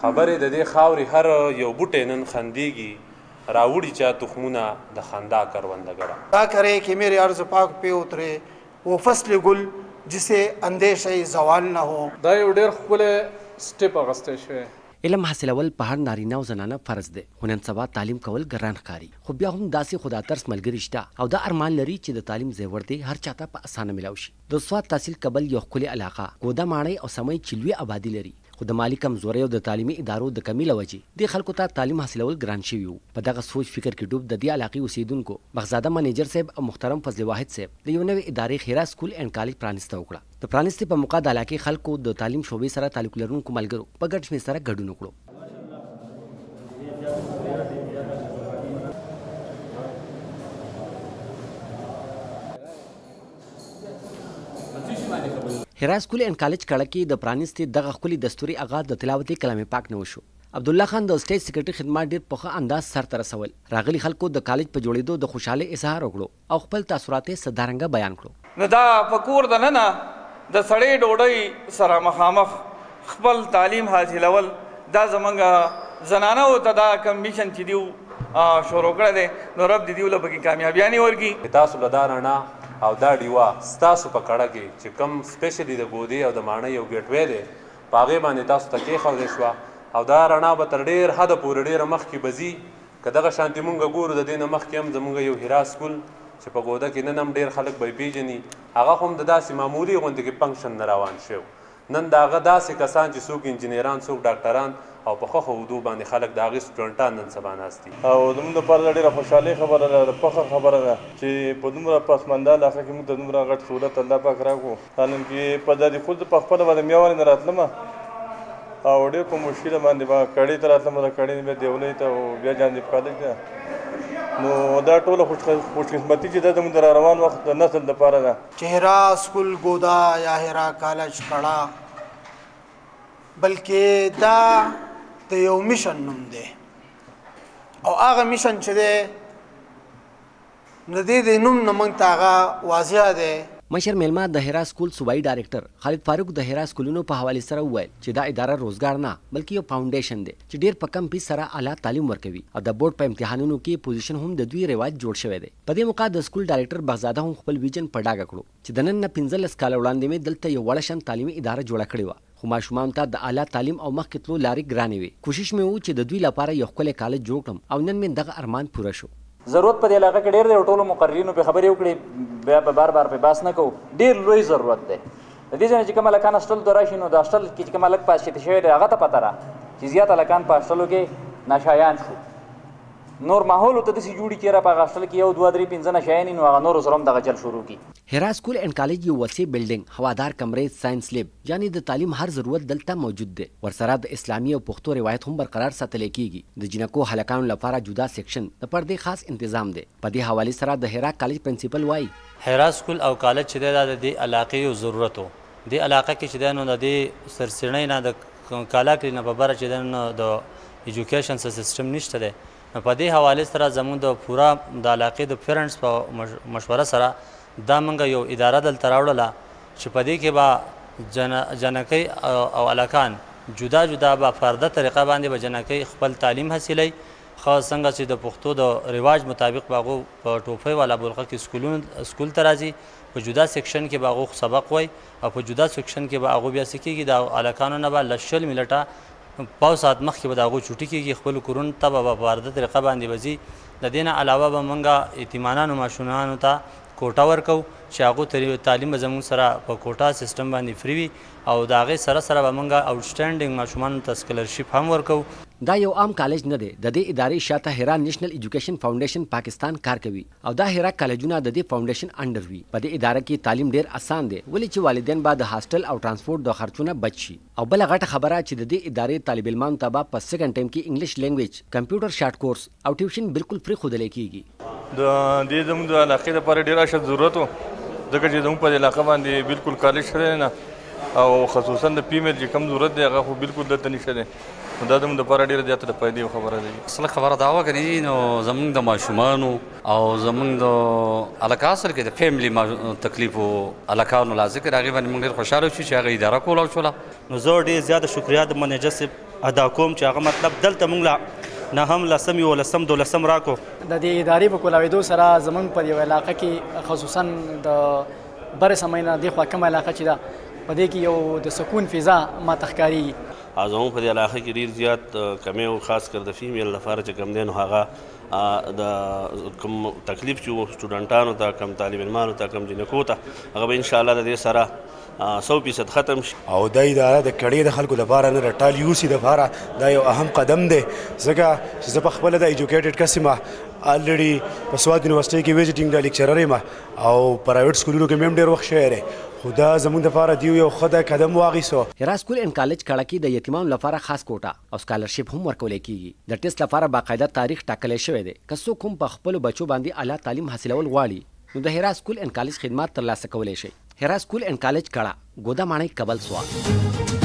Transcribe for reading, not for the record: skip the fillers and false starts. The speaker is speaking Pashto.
خبرې د دې خاورې هر یو بوټی نن خندیږي راوړي چا تخمونه د خندا کروندګره دا کرے کہ میرے عرض پاک پہ اترے وہ فصل گل جسے اندیشه زوال نه هو. دا یو ډېر ښکلی سټیپ اخیستی شوی. علم حاصلول په هر نارینه او زنانه فرض دی خو نن سبا تعلیم کول ګران ښکاري خو بیا هم داسې خو دا ترس ملګري شته او دا ارمان لري چې د تعلیم زیور دی هر چاته په اسانه میلاو شي. د سوات تحصیل کبل یو ښکلې علاقه ګوده ماڼۍ او سمۍ چې لوی آبادي لري خو د مالی کمزورۍ او د تعلیمي ادارو د کمي له وجې دې خلکو ته تعلیم حاصلول ګران شوي وو. په دغه سوچ فکر کې ډوب د دې علاقې اوسیدونکو بغزاده منیجر صاحب او محترم فضل واحد صاحب د یو نوې ادارې خیرا سکول اینډ کالج پرانسته وکړه. د پرانستې په موقع د علاقې خلکو د تعلیم شعبې سره تعلق لرونکو ملګرو په ګډ شمېر سره ګډون وکړو. هرا سکول اینډ کالج کړه کې د پرانستې دغه ښکلي دستوري آغاز د تلاوت کلام پاک نه وشو. عبدالله خان د سټیج سیکرټري خدمات ډېر پوخه انداز سرته رسول. راغلي خلکو د کالج په جوړېدو د خوشحالۍ اظهار وکړو او خپل تاثرات یې صدارنګه بیان کړو. نو دا په کور دننه د سړې ډوډۍ سره مخامخ خپل تعلیم حاصلول دا زمونږ زنانو ته دا کمپیټیشن چې دیو شروع کړی دی نو رب دې دیو له پکې کامیابیانې ورکړي. تاسو له دا رڼا او دا ډیوه ستاسو په کړه کې چې کم سپیشلی د ګودې او د ماڼۍ یو ګیټوی دی په هغې باندې تاسو ته کېښودی شوه او دا رڼا به تر ډېر حده پورې ډېره مخکې به ځي. که دغه شانتې مونږ ګورو د دې نه مخکې هم زمونږ یو هرا سکول چې په ګوده کې نن هم ډېر خلک به یې پېژني هغه خو هم د داسې معمولي غوندې کې فنکشن نه روان شوی. نن د هغه داسې کسان چې څوک انجینران څوک ډاکټران او په ښه اردو باندې خلک د هغې سټوډنټان نن سبا ناست دي. او زموږ دپاره ډېره خوشحالۍ خبره ده د فخر خبره ده چې په دومره پسمانده علاقه کې موږ ته دومره غټ سهولت الله پاک راکړو. حالان کې په دادي خود په خپله باندې میاوالې نه راتلمه او ډېر په مشکله باندې به کړۍ ته راتلم د کړۍ بیا دیولۍ ته او بیا جانب کالج ته نو دا ټوله خوشقسمتي چې دا زموږ د راروان وخت د نسل دپاره ده. چې هرا سکول ګودا یا هرا کالج کړه بلکې دا د یو میشن نوم دی او هغه میشن چې دی نو د نوم نه موږ ته هغه واضح دی. مشر میلمه د هرا سکول صوبایي ډایرکټر خالد فاروق د هرا سکولونو په حوالې سره وویل چې دا اداره روزګار نه بلکې یو فاونډیشن دی چې ډېر په کم فیس سره اعلی تعلیم ورکوي او د بورډ په امتحانونو کې پوزیشن هم د دوی رواج جوړ شوی دی. په دې موقع د سکول ډایرکټر بغزاده هم خپل ویژن په ډاګه کړو چې د نن نه 15 کاله وړاندې مې دلته یو وړه شان تعلیمي اداره جوړه کړې وه خو ماشومانو ته د اعلی تعلیم او مخکې تلو لارې ګرانې وې. کوشش مې و چې د دوی لپاره یو ښکلی کالج جوړ کړم او نن مې دغه ارمان پوره شو. ضرورت په دې علاقه کې ډېر دی او ټولو مقررینو پې خبرې وکړې بیا په بار بار پې بحث نه کوو. ډېر لوی ضرورت دی د دې ځای نه چې کوم هلکان هسټل ته راشي نو د هسټل کې چې کوم هلک پاس شوی دی هغه ته پته ده چې زیات هلکان په هسټلو کې نشایان شو. نور ماحول ته داسې جوړي چې را په هغه هسټل کې یو دوه درې پنځه نشایان نو هغه نورو سره هم دغه چل شروع کړي. هرا سکول اینډ کالج یو وسیع بلډینګ هوادار کمرې ساينس لیب یعنی د تعلیم هر ضرورت دلته موجود دی. ورسره د اسلامي او پښتو روایت هم برقرار ساتل کیږي. د جنکو هلکانو لپاره جدا سیکشن د پردې خاص تنظیم دی. په دې حواله سره د هرا کالج پرنسپل وایي هرا سکول او کالج چې د دې علاقې یو ضرورت و. د علاقې کې چې د نو د سرسړنۍ نه د کالاکري نه په بره چې د ایجوکیشن سیستم نشته دی. په دې حواله سره زموږ د پورا د علاقې د پیرنټس په مشوره سره دا موږ یو اداره دلته راوړله چې په دې کې به جنکۍ او هلکان جدا جدا به فرده طریقه باندې به جنکۍ خپل تعلیم حاصلوي. خاص څنګه چې د پښتو د رواج مطابق به هغو په ټوپۍ والا بلخه کې سکول ته راځي په جدا سیکشن کې به هغو سبق وایي او په جدا سیکشن کې به هغو بیا څه کېږي د هلکانو نه به له 20 منټه پاو ساعت مخکې به د هغو چوټي کېږي خپلو کورونو ته به په فرده طریقه باندې به ځي. د دې نه علاوه به موږ یتیمانانو ماشومانو ته کوټه ورکو چې هغو تعلیم به زموږ سره په کوټه سیستم باندې فری وي او د هغې سره سره به موږ آوټسټینډینګ ماشومانو ته سکالرشپ هم ورکو. دا یو عام کالج نه دی. د دې ادارې شاته هرا نیشنل ایجوکیشن فاونډیشن پاکستان کار کوي او دا هرا کالجونه د دې فاونډیشن انډر وي. په دې اداره کې تعلیم ډیر اسان دی ولې چې والدین به د هاسټل او ترانسپورت د خرچونه بچ شي. او بل غټه خبره چې د دې ادارې طالب علمانو ته به په سیکنډ ټایم کې انګلیش لینګویج کمپیوټر شارټ کورس او ټیوشن بالکل فری ښودلی کیږي. د دې زموږ د علاقې لپاره ډېر اشد ضرورت و ځکه چې زموږ په علاقه باندې بالکل کالج شوی نه او خصوصا د فیمیل چې کوم ضرورت دی هغه خو بالکل دلته نشته دی. دا زموږ دپاره ډېره زیاته د فایدې خبره ده. اصله خبره دا وه که نه نو زموږ د ماشومانو او زموږ د هلکه اصل کې د فیملي تکلیف و هلکانو لا ذکر هغې باندې موږ ډېر خوشحاله شو چې هغه اداره کوله شوله. نو زه ډېر زیاته شکریه د منیجر صاحب ادا کوم چې هغه مطلب دلته موږ لا نه هم لسم یولسم دولسم راکو د دې ادارې په کولاوېدو سره زموږ په یو علاقه کې خصوصا د برې سمۍ نه دېخوا کومه علاقه چې ده په دې کې یو د سکون فضا ماته ښکارېږي زموږ په دې علاقه کې ډېر زیات کمی او خاص کر د فیمیل لپاره چې کوم دی نو هغه د کوم تکلیف چې و سټوډنټانو ته کم طالب علمانو ته کم جنکو ته هغه به انشاءالله د دې سره 100% ختم شي او دا اداره د کړې د خلکو لپاره نه رټال یوسي لپاره دا یو اهم قدم دی ځکه چې زه په خپله د ایجوکیټډ کسمه الریډي په سوات یونیورسټۍ کې ویزټینګ د لیکچرر یم او پرایویټ سکولونو کې مې هم ډېر وخت شوی دی خو دا زموږ دپاره دیو یو ښه قدم واخیستو هرات سکول اینډ کالج کړه کې د یتیمانو لپاره خاص کوټه او سکالرشپ هم ورکولی کیږي د ټیسټ لپاره باقاعده تاریخ ټاکلی شوی دی که څوک هم په خپلو بچو باندې اعلی تعلیم حاصلول غواړي نو د هرات سکول اینډ کالج خدمات ترلاسه کولی شي هرات سکول اینډ کالج کړه ګوده ماڼۍ کابل سوات